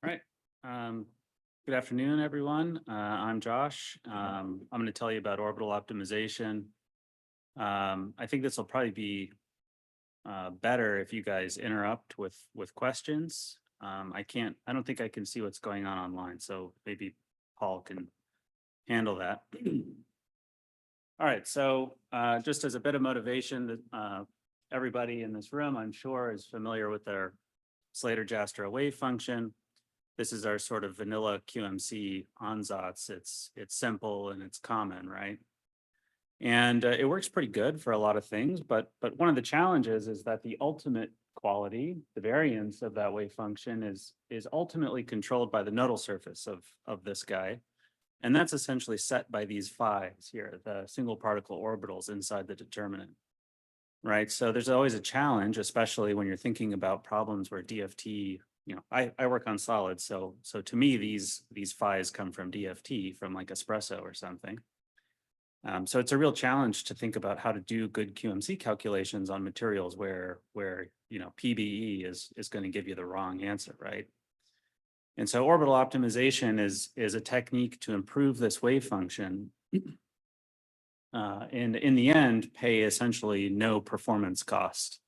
All right. Good afternoon, everyone. I'm Josh. I'm going to tell you about orbital optimization. I think this will probably be better if you guys interrupt with questions. I don't think I can see what's going on online, so maybe Paul can handle that. All right, so just as a bit of motivation, everybody in this room, I'm sure, is familiar with their Slater-Jastrow wave function. This is our sort of vanilla QMC ansatz. It's simple and it's common, right? And it works pretty good for a lot of things, but one of the challenges is that the ultimate quality, the variance of that wave function is ultimately controlled by the nodal surface of this guy. And that's essentially set by these phi's here, the single particle orbitals inside the determinant, right? So there's always a challenge, especially when you're thinking about problems where DFT, I work on solids, so to me these phi's come from DFT, from like espresso or something. So it's a real challenge to think about how to do good QMC calculations on materials where PBE is going to give you the wrong answer, right? And so orbital optimization is a technique to improve this wave function, and in the end pay essentially no performance cost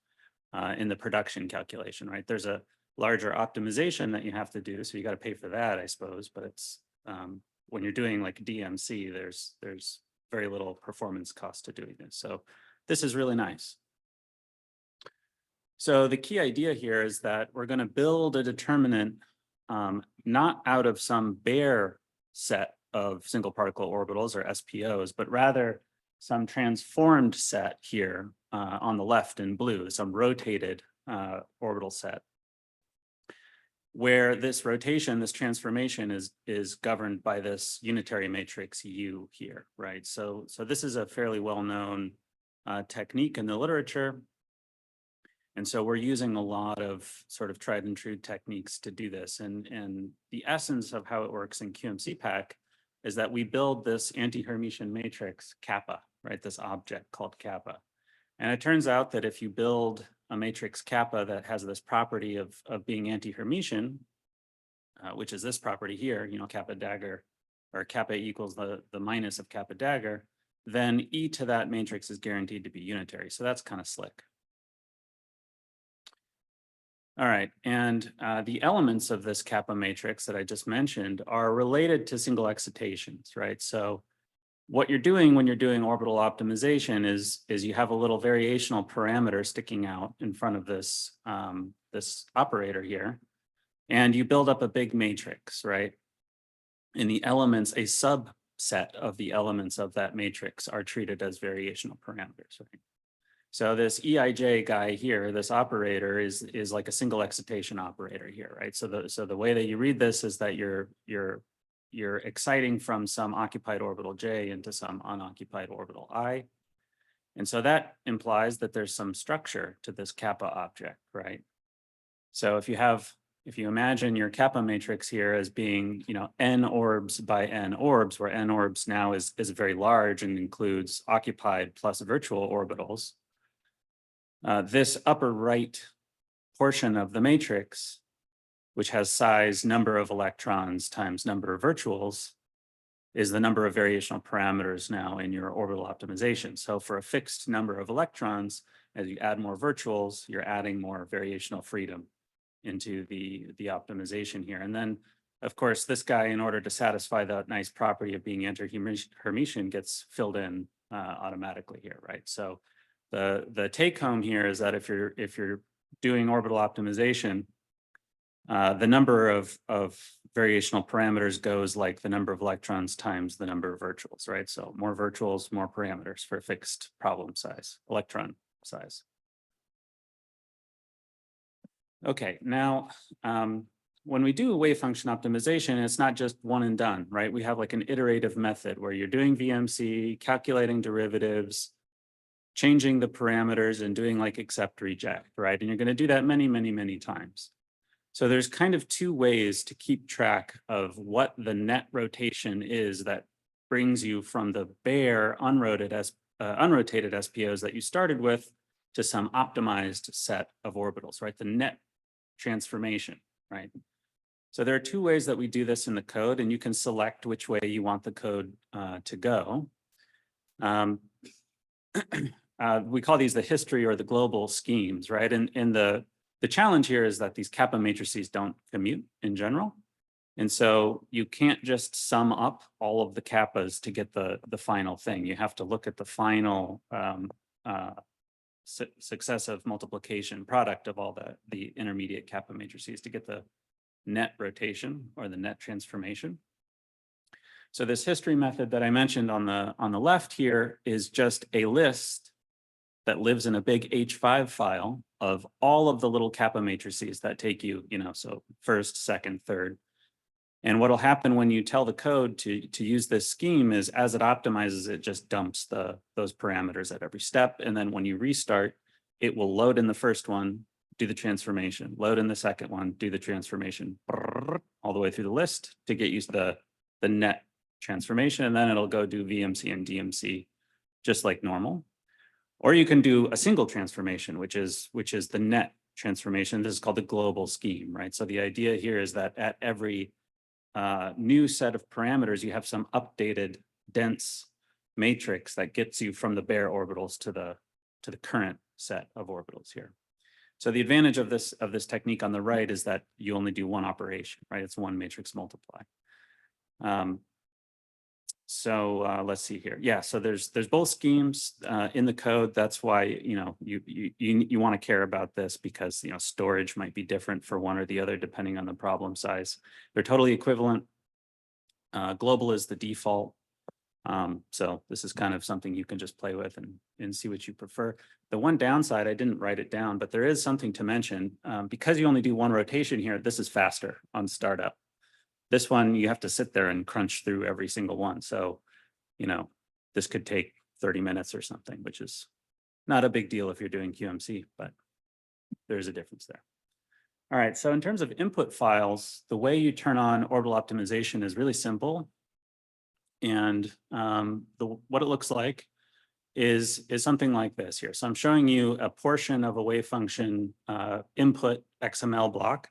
in the production calculation, right? There's a larger optimization that you have to do, so you got to pay for that, I suppose. But it's when you're doing like DMC, there's very little performance cost to doing this. So this is really nice. So the key idea here is that we're going to build a determinant not out of some bare set of single particle orbitals or SPOs, but rather some transformed set here on the left in blue, some rotated orbital set, where this rotation, this transformation is governed by this unitary matrix U here, right? So this is a fairly well-known technique in the literature. And so we're using a lot of sort of tried and true techniques to do this. And the essence of how it works in QMCPACK is that we build this anti-Hermitian matrix kappa, right? This object called kappa. And it turns out that if you build a matrix kappa that has this property of being anti-Hermitian, which is this property here, kappa dagger, or kappa equals the minus of kappa dagger, then E to that matrix is guaranteed to be unitary. So that's kind of slick. All right, and the elements of this kappa matrix that I just mentioned are related to single excitations, right? So what you're doing when you're doing orbital optimization is you have a little variational parameter sticking out in front of this, this operator here, and you build up a big matrix, right? And the elements, a subset of the elements of that matrix are treated as variational parameters, right? So this EIJ guy here, this operator is like a single excitation operator here, right? So the way that you read this is that you're exciting from some occupied orbital J into some unoccupied orbital I. And so that implies that there's some structure to this kappa object, right? So if you imagine your kappa matrix here as being, n orbs by n orbs, where n orbs now is very large and includes occupied plus virtual orbitals, this upper right portion of the matrix, which has size number of electrons times number of virtuals, is the number of variational parameters now in your orbital optimization. So for a fixed number of electrons, as you add more virtuals, you're adding more variational freedom into the optimization here. And then, of course, this guy, in order to satisfy that nice property of being anti-Hermitian, gets filled in automatically here, right? So the take home here is that if you're doing orbital optimization, the number of variational parameters goes like the number of electrons times the number of virtuals, right? So more virtuals, more parameters for a fixed problem size, electron size. Okay, now when we do a wave function optimization, it's not just one and done, right? We have like an iterative method where you're doing VMC, calculating derivatives, changing the parameters, and doing like accept reject, right? And you're going to do that many, many, many times. So there's kind of two ways to keep track of what the net rotation is that brings you from the bare unrotated SPOs that you started with to some optimized set of orbitals, right? The net transformation, right? So there are two ways that we do this in the code, and you can select which way you want the code to go. We call these the history or the global schemes, right? And the challenge here is that these kappa matrices don't commute in general. And so you can't just sum up all of the kappas to get the final thing. You have to look at the final successive multiplication product of all the intermediate kappa matrices to get the net rotation or the net transformation. So this history method that I mentioned on the left here is just a list that lives in a big H5 file of all of the little kappa matrices that take you, so first, second, third. And what'll happen when you tell the code to use this scheme is as it optimizes, it just dumps those parameters at every step. And then when you restart, it will load in the first one, do the transformation, load in the second one, do the transformation, all the way through the list to get used to the net transformation. And then it'll go do VMC and DMC just like normal. Or you can do a single transformation, which is the net transformation. This is called the global scheme, right? So the idea here is that at every new set of parameters, you have some updated dense matrix that gets you from the bare orbitals to the current set of orbitals here. So the advantage of this technique on the right is that you only do one operation, right? It's one matrix multiply. Let's see here. Yeah, so there's both schemes in the code. That's why you want to care about this because storage might be different for one or the other depending on the problem size. They're totally equivalent. Global is the default. So this is kind of something you can just play with and see what you prefer. The one downside, I didn't write it down, but there is something to mention. Because you only do one rotation here, this is faster on startup. This one, you have to sit there and crunch through every single one. So, this could take 30 minutes or something, which is not a big deal if you're doing QMC, but there's a difference there. All right, so in terms of input files, the way you turn on orbital optimization is really simple. And what it looks like is something like this here. So I'm showing you a portion of a wave function input XML block.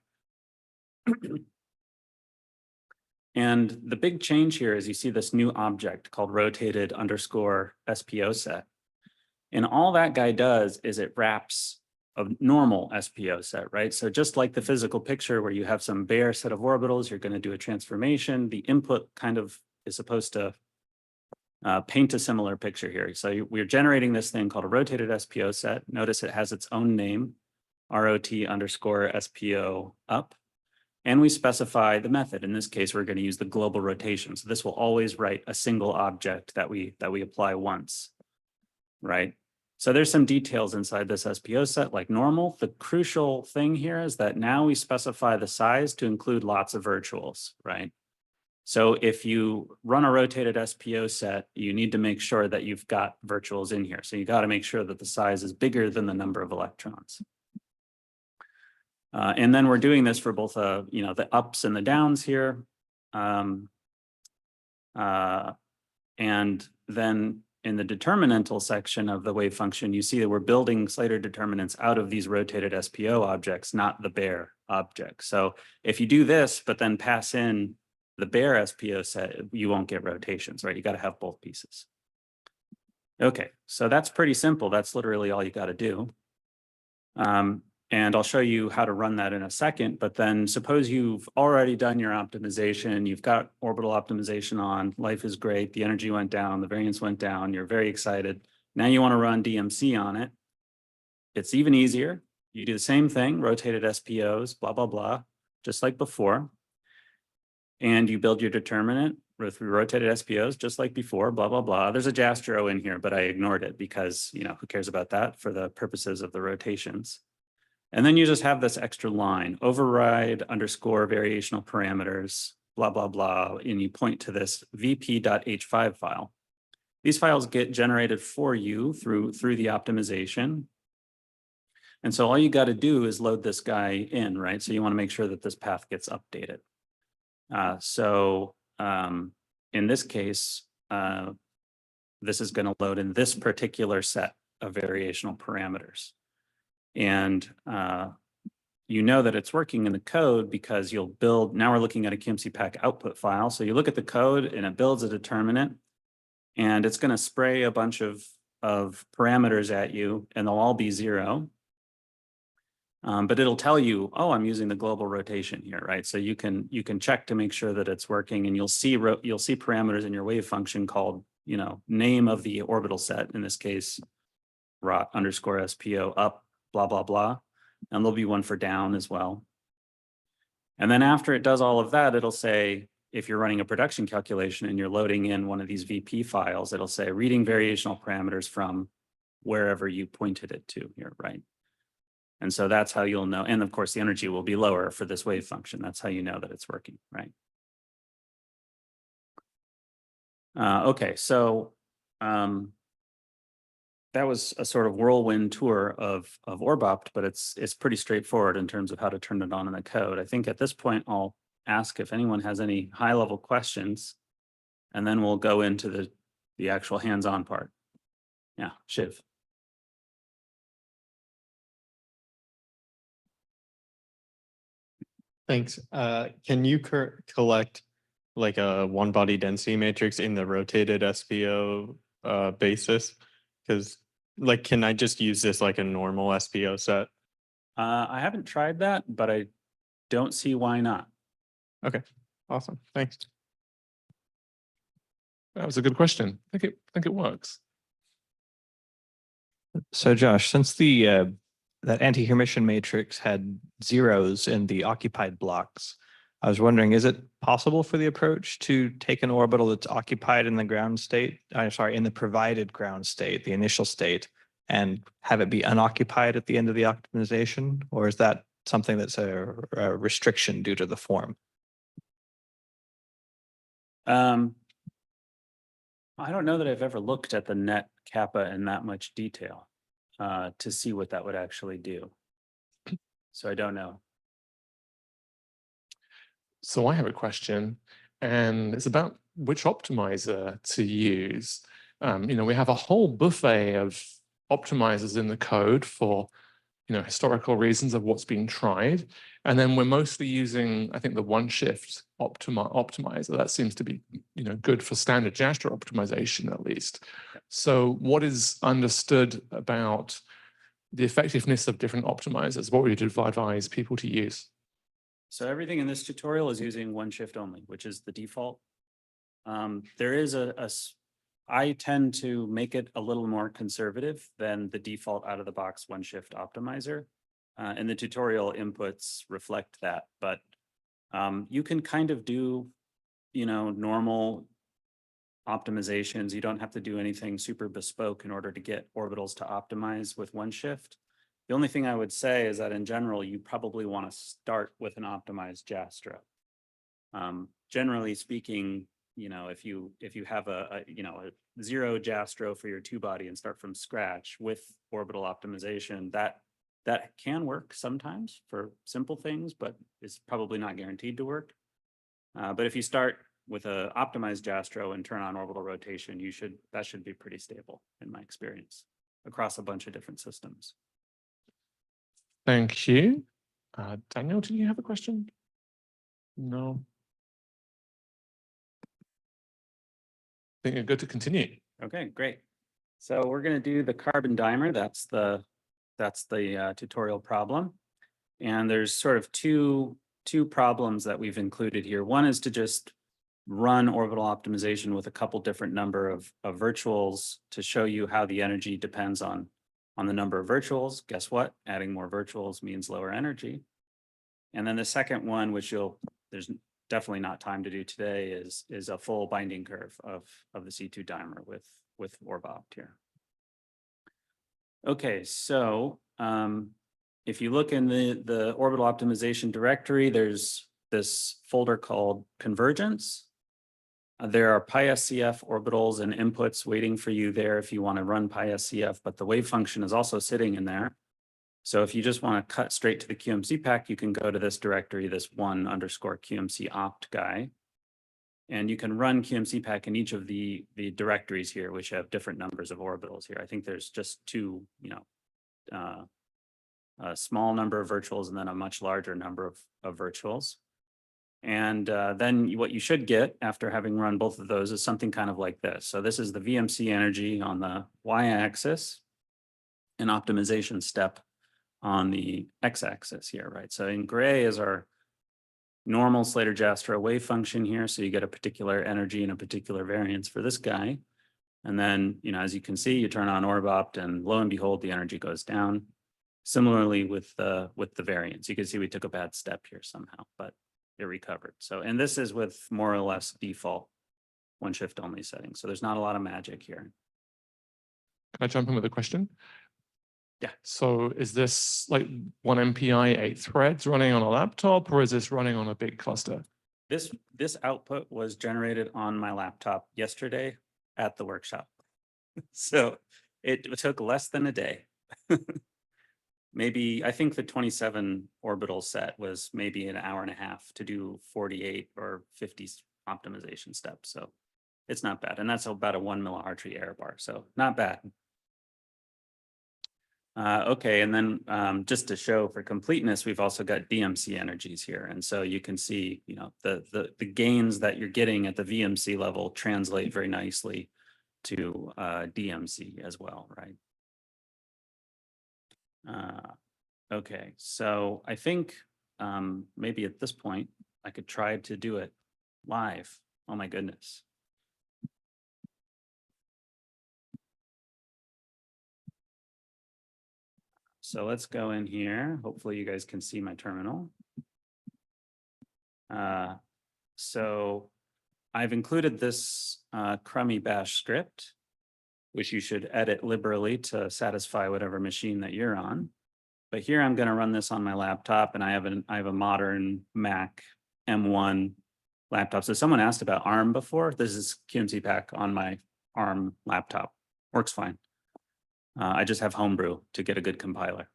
And the big change here is you see this new object called rotated _ SPO set. And all that guy does is it wraps a normal SPO set, right? So just like the physical picture where you have some bare set of orbitals, you're going to do a transformation. The input kind of is supposed to paint a similar picture here. So we're generating this thing called a rotated SPO set. Notice it has its own name, ROT _ SPO up. And we specify the method. In this case, we're going to use the global rotation. So this will always write a single object that we apply once, right? So there's some details inside this SPO set like normal. The crucial thing here is that now we specify the size to include lots of virtuals, right? So if you run a rotated SPO set, you need to make sure that you've got virtuals in here. So you got to make sure that the size is bigger than the number of electrons. And then we're doing this for both, the ups and the downs here. And then in the determinantal section of the wave function, you see that we're building Slater determinants out of these rotated SPO objects, not the bare objects. So if you do this, but then pass in the bare SPO set, you won't get rotations, right? You got to have both pieces. Okay, so that's pretty simple. That's literally all you got to do. And I'll show you how to run that in a second, but then suppose you've already done your optimization, you've got orbital optimization on, life is great, the energy went down, the variance went down, you're very excited. Now you want to run DMC on it. It's even easier. You do the same thing, rotated SPOs, blah, blah, blah, just like before. And you build your determinant with rotated SPOs, just like before, blah, blah, blah. There's a Jastro in here, but I ignored it because, who cares about that for the purposes of the rotations. And then you just have this extra line, override _ variational parameters, blah, blah, blah, and you point to this vp.h5 file. These files get generated for you through the optimization. And so all you got to do is load this guy in, right? So you want to make sure that this path gets updated. In this case, this is going to load in this particular set of variational parameters. And you know that it's working in the code because you'll build, now we're looking at a QMCPACK output file. So you look at the code and it builds a determinant, and it's going to spray a bunch of parameters at you, and they'll all be 0. But it'll tell you, oh, I'm using the global rotation here, right? So you can check to make sure that it's working, and you'll see parameters in your wave function called, name of the orbital set, in this case, rot underscore SPO up, blah, blah, blah. And there'll be one for down as well. And then after it does all of that, it'll say, if you're running a production calculation and you're loading in one of these VP files, it'll say reading variational parameters from wherever you pointed it to here, right? And so that's how you'll know. And of course, the energy will be lower for this wave function. That's how you know that it's working, right? Okay, so that was a sort of whirlwind tour of Orbopt, but it's pretty straightforward in terms of how to turn it on in the code. I think at this point, I'll ask if anyone has any high-level questions, and then we'll go into the actual hands-on part. Yeah, Shiv. Thanks. Can you collect like a one-body density matrix in the rotated SPO basis? Because like, can I just use this like a normal SPO set? I haven't tried that, but I don't see why not. Okay, awesome. Thanks. That was a good question. I think it works. So Josh, since the that anti-Hermitian matrix had zeros in the occupied blocks, I was wondering, is it possible for the approach to take an orbital that's occupied in the ground state, in the provided ground state, the initial state, and have it be unoccupied at the end of the optimization? Or is that something that's a restriction due to the form? I don't know that I've ever looked at the net kappa in that much detail to see what that would actually do. So I don't know. So I have a question, and it's about which optimizer to use. We have a whole buffet of optimizers in the code for, historical reasons of what's being tried. And then we're mostly using, I think, the one shift optimizer. That seems to be, good for standard Jastra optimization, at least. So what is understood about the effectiveness of different optimizers? What would you advise people to use? So everything in this tutorial is using one shift only, which is the default. There is I tend to make it a little more conservative than the default out of the box one shift optimizer. And the tutorial inputs reflect that, but you can kind of do, normal optimizations. You don't have to do anything super bespoke in order to get orbitals to optimize with one shift. The only thing I would say is that in general, you probably want to start with an optimized Jastra. Generally speaking, if you have a 0 Jastro for your 2-body and start from scratch with orbital optimization, that can work sometimes for simple things, but it's probably not guaranteed to work. But if you start with an optimized Jastro and turn on orbital rotation, that should be pretty stable in my experience across a bunch of different systems. Thank you. Daniel, do you have a question? No. I think you're good to continue. Okay, great. So we're going to do the carbon dimer. That's the tutorial problem. And there's sort of two problems that we've included here. One is to just run orbital optimization with a couple different number of virtuals to show you how the energy depends on the number of virtuals. Guess what? Adding more virtuals means lower energy. And then the second one, which there's definitely not time to do today, is a full binding curve of the C2 dimer with Orbopt here. Okay, so if you look in the orbital optimization directory, there's this folder called convergence. There are PySCF orbitals and inputs waiting for you there if you want to run PySCF, but the wave function is also sitting in there. So if you just want to cut straight to the QMCPACK, you can go to this directory, this _QMCOpt guy, and you can run QMCPACK in each of the directories here, which have different numbers of orbitals here. I think there's just two, a small number of virtuals and then a much larger number of virtuals. And then what you should get after having run both of those is something kind of like this. So this is the VMC energy on the y-axis, an optimization step on the x-axis here, right? So in gray is our normal Slater-Jastrow wave function here. So you get a particular energy and a particular variance for this guy. And then, as you can see, you turn on Orbopt and lo and behold, the energy goes down. Similarly with the variance, you can see we took a bad step here somehow, but it recovered. So, and this is with more or less default one shift only settings. So there's not a lot of magic here. Can I jump in with a question? Yeah. So is this like one MPI, 8 threads running on a laptop, or is this running on a big cluster? This output was generated on my laptop yesterday at the workshop. So it took less than a day. Maybe, I think the 27 orbital set was maybe an hour and a half to do 48 or 50 optimization steps. So it's not bad. And that's about a 1 millihartz error bar. So not bad. Okay, and then just to show for completeness, we've also got DMC energies here. And so you can see, the gains that you're getting at the VMC level translate very nicely to DMC as well, right? Okay, so I think maybe at this point, I could try to do it live. Oh my goodness. So let's go in here. Hopefully you guys can see my terminal. So I've included this crummy bash script, which you should edit liberally to satisfy whatever machine that you're on. But here I'm going to run this on my laptop, and I have a modern Mac M1 laptop. So someone asked about ARM before. This is QMCPACK on my ARM laptop. Works fine. I just have Homebrew to get a good compiler.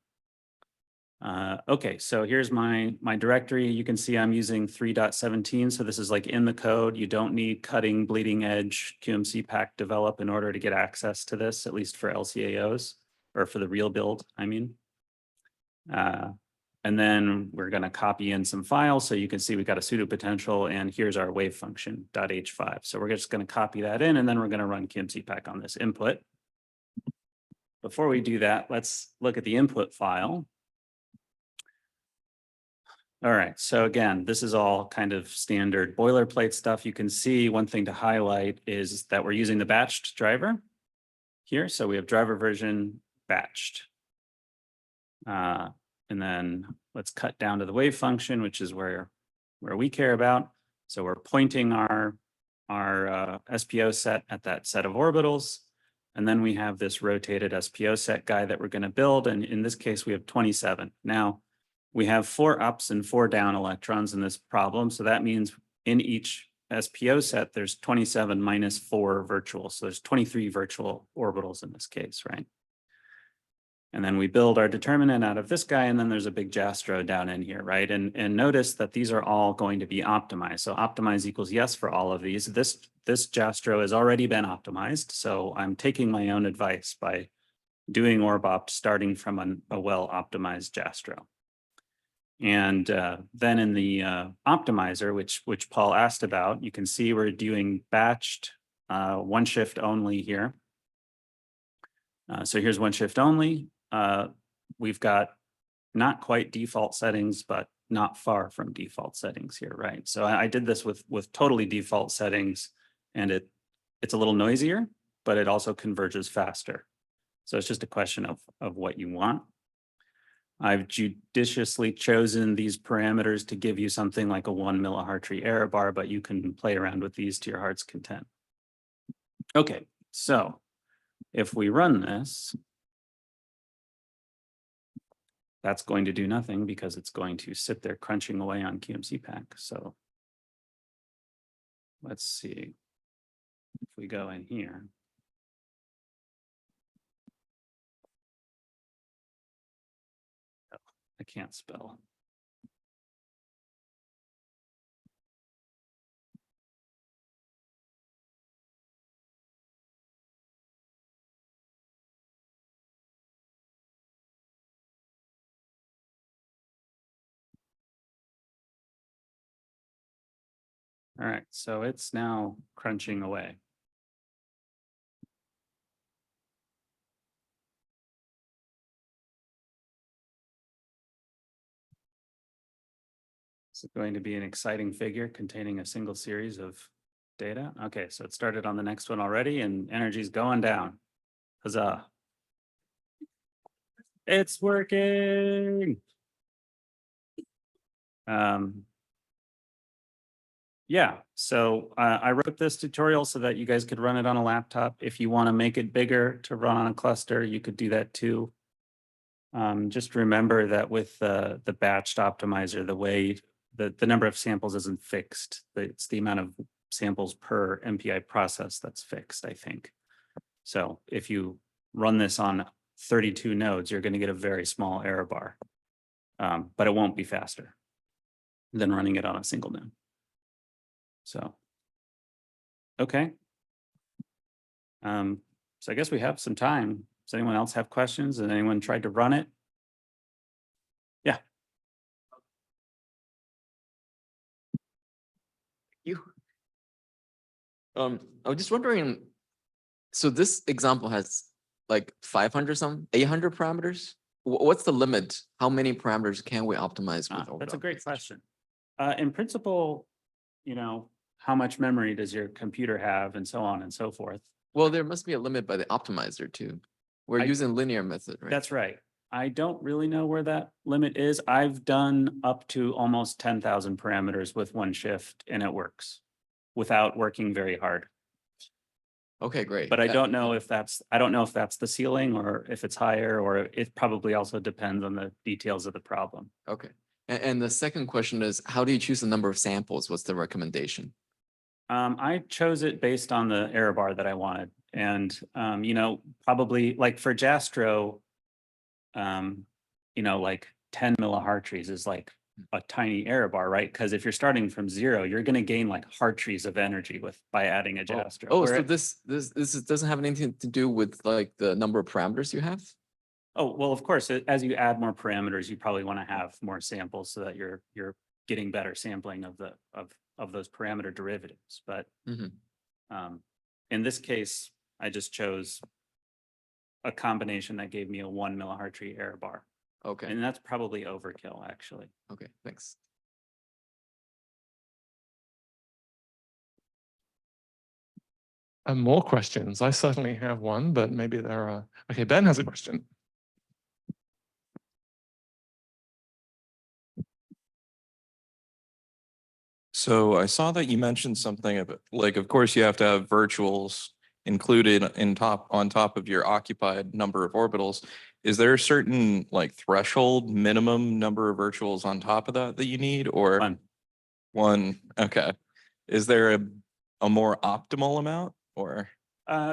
Okay, so here's my directory. You can see I'm using 3.17. So this is like in the code. You don't need cutting, bleeding edge QMCPACK develop in order to get access to this, at least for LCAOs or for the real build, I mean. And then we're going to copy in some files. So you can see we've got a pseudo potential, and here's our wave function .h5. So we're just going to copy that in, and then we're going to run QMCPACK on this input. Before we do that, let's look at the input file. All right, so again, this is all kind of standard boilerplate stuff. You can see one thing to highlight is that we're using the batched driver here. So we have driver version batched. And then let's cut down to the wave function, which is where we care about. So we're pointing our SPO set at that set of orbitals. And then we have this rotated SPO set guy that we're going to build. And in this case, we have 27. Now, we have 4 ups and 4 down electrons in this problem. So that means in each SPO set, there's 27 minus 4 virtual. So there's 23 virtual orbitals in this case, right? And then we build our determinant out of this guy, and then there's a big Jastrow down in here, right? And notice that these are all going to be optimized. So optimize equals yes for all of these. This Jastrow has already been optimized, so I'm taking my own advice by doing Orbopt starting from a well-optimized Jastrow. And then in the optimizer, which Paul asked about, you can see we're doing batched one shift only here. So here's one shift only. We've got not quite default settings, but not far from default settings here, right? So I did this with totally default settings, and it's a little noisier, but it also converges faster. So it's just a question of what you want. I've judiciously chosen these parameters to give you something like a 1 millihartz error bar, but you can play around with these to your heart's content. Okay, so if we run this, that's going to do nothing because it's going to sit there crunching away on QMCPACK. So let's see if we go in here. Oh, I can't spell. All right, so it's now crunching away. Is it going to be an exciting figure containing a single series of data? Okay, so it started on the next one already and energy's going down. Huzzah. It's working. Yeah, so I wrote this tutorial so that you guys could run it on a laptop. If you want to make it bigger to run on a cluster, you could do that too. Just remember that with the batched optimizer, the way the number of samples isn't fixed. It's the amount of samples per MPI process that's fixed, I think. So if you run this on 32 nodes, you're going to get a very small error bar, but it won't be faster than running it on a single node. So, okay. So I guess we have some time. Does anyone else have questions? Has anyone tried to run it? Yeah. I was just wondering, so this example has like 500 some, 800 parameters? What's the limit? How many parameters can we optimize with That's a orbital great optimization? question. In principle, you know, how much memory does your computer have and so on and so forth. Well, there must be a limit by the optimizer too. We're I- using linear method, right? That's right. I don't really know where that limit is. I've done up to almost 10,000 parameters with one shift and it works without working very hard. Okay, great. But I Yeah, don't know if that's the ceiling or if it's higher, or it probably also depends on the details of the problem. Okay. And the second question is, how do you choose the number of samples? What's the recommendation? I chose it based on the error bar that I wanted. And, you know, probably like for Jastro, you know, like 10 millihartrees is like a tiny error bar, right? Because if you're starting from 0, you're going to gain like hartrees of energy by adding a Jastro. Oh, so this doesn't have anything to do with like the number of parameters you have? Oh, well, of course, as you add more parameters, you probably want to have more samples so that you're getting better sampling of those parameter derivatives. But Mhm. in this case, I just chose a combination that gave me a 1 millihartree error bar. Okay, And that's probably overkill, actually. okay, thanks. And more questions. I certainly have one, but maybe there are. Okay, Ben has a question. So I saw that you mentioned something about, like, of course, you have to have virtuals included on top of your occupied number of orbitals. Is there a certain like threshold minimum number of virtuals on top of that you need, or one? Okay. Is there a more optimal amount, or?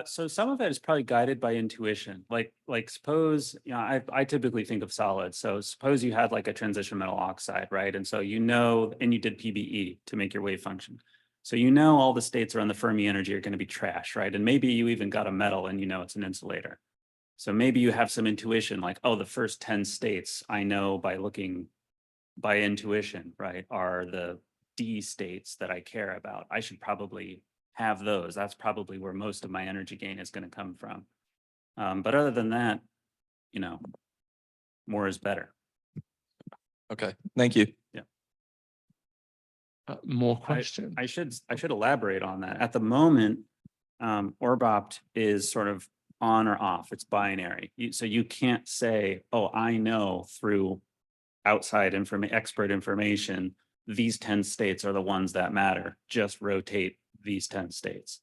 So some of it is probably guided by intuition. Like suppose, you know, I typically think of solids. So suppose you had like a transition metal oxide, right? And so you know, and you did PBE to make your wave function. So you know all the states around the Fermi energy are going to be trash, right? And maybe you even got a metal and you know it's an insulator. So maybe you have some intuition like, oh, the first 10 states I know by looking by intuition, right, are the D states that I care about. I should probably have those. That's probably where most of my energy gain is going to come from. But other than that, you know, more is better. Okay, thank you. More questions. I should elaborate on that. At the moment, Orbopt is sort of on or off. It's binary. So you can't say, oh, I know through outside expert information, these 10 states are the ones that matter. Just rotate these 10 states.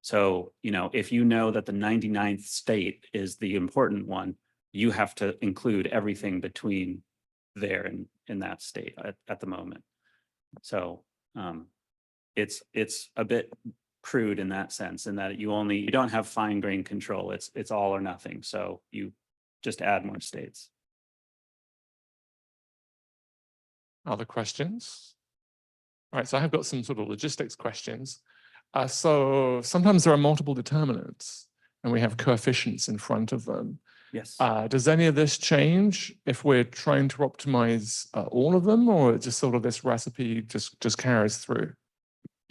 So, you know, if you know that the 99th state is the important one, you have to include everything between there and in that state at the moment. So it's a bit crude in that sense, in that you don't have fine grained control. It's all or nothing. So you just add more states. Other questions? All right, so I have got some sort of logistics questions. So sometimes there are multiple determinants and we have coefficients in front of them. Yes. Does any of this change if we're trying to optimize all of them, or just sort of this recipe just carries through?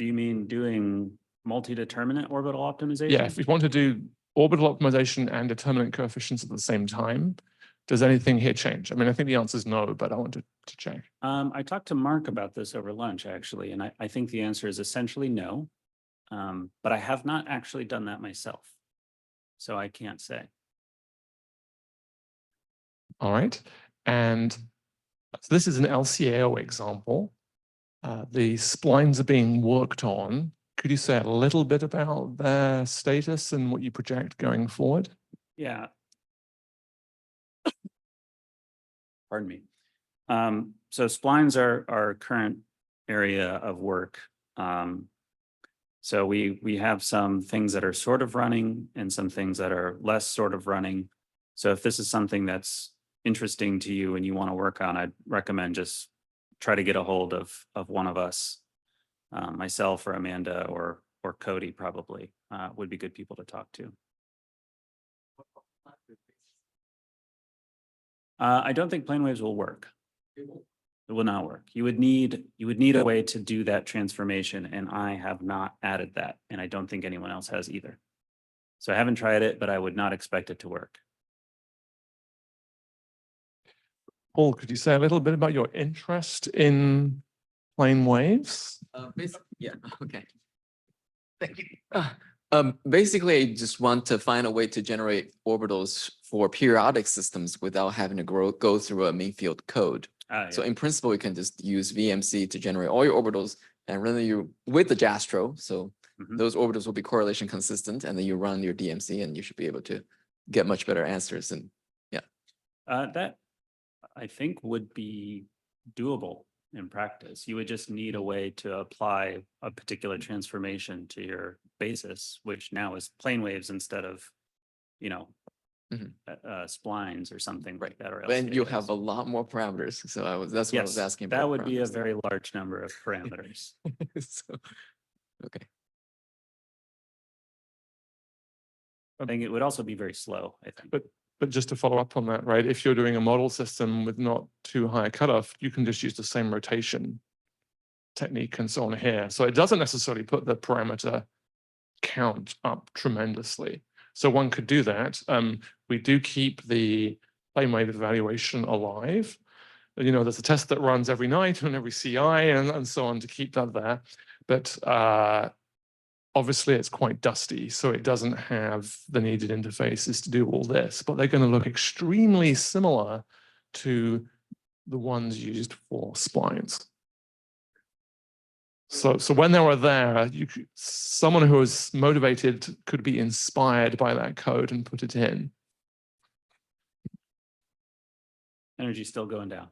Do you mean doing multi-determinant orbital optimization? Yeah, if we want to do orbital optimization and determinant coefficients at the same time, does anything here change? I mean, I think the answer is no, but I wanted to check. I talked to Mark about this over lunch, actually, and I think the answer is essentially no. But I have not actually done that myself, so I can't say. All right. And so this is an LCAO example. The splines are being worked on. Could you say a little bit about their status and what you project going forward? Yeah. Pardon me. So splines are our current area of work. So we have some things that are sort of running and some things that are less sort of running. So if this is something that's interesting to you and you want to work on, I'd recommend just try to get a hold of one of us, myself or Amanda or Cody probably would be good people to talk to. I don't think plane waves will work. It will not work. You would need a way to do that transformation, and I have not added that, and I don't think anyone else has either. So I haven't tried it, but I would not expect it to work. Paul, could you say a little bit about your interest in plane waves? Yeah, okay. Thank you. Basically, I just want to find a way to generate orbitals for periodic systems without having to go through a main field code. So in principle, you can just use VMC to generate all your orbitals and run you with the JASTRO. So those orbitals will be correlation consistent, and then you run your DMC and you should be able to get much better answers. And yeah. That I think would be doable in practice. You would just need a way to apply a particular transformation to your basis, which now is plane waves instead of, splines or something like that. Or Then you LCAs. have a lot more parameters. So that's what I was Yes, asking about. that would be a parameters. very large number of parameters. So, okay. I think it would also be very slow, I think. But just to follow up on that, right? If you're doing a model system with not too high a cutoff, you can just use the same rotation technique and so on here. So it doesn't necessarily put the parameter count up tremendously. So one could do that. We do keep the plane wave evaluation alive. There's a test that runs every night and every CI and so on to keep that there. But obviously it's quite dusty, so it doesn't have the needed interfaces to do all this, but they're going to look extremely similar to the ones used for splines. So when they were there, someone who was motivated could be inspired by that code and put it in. Energy's still going down.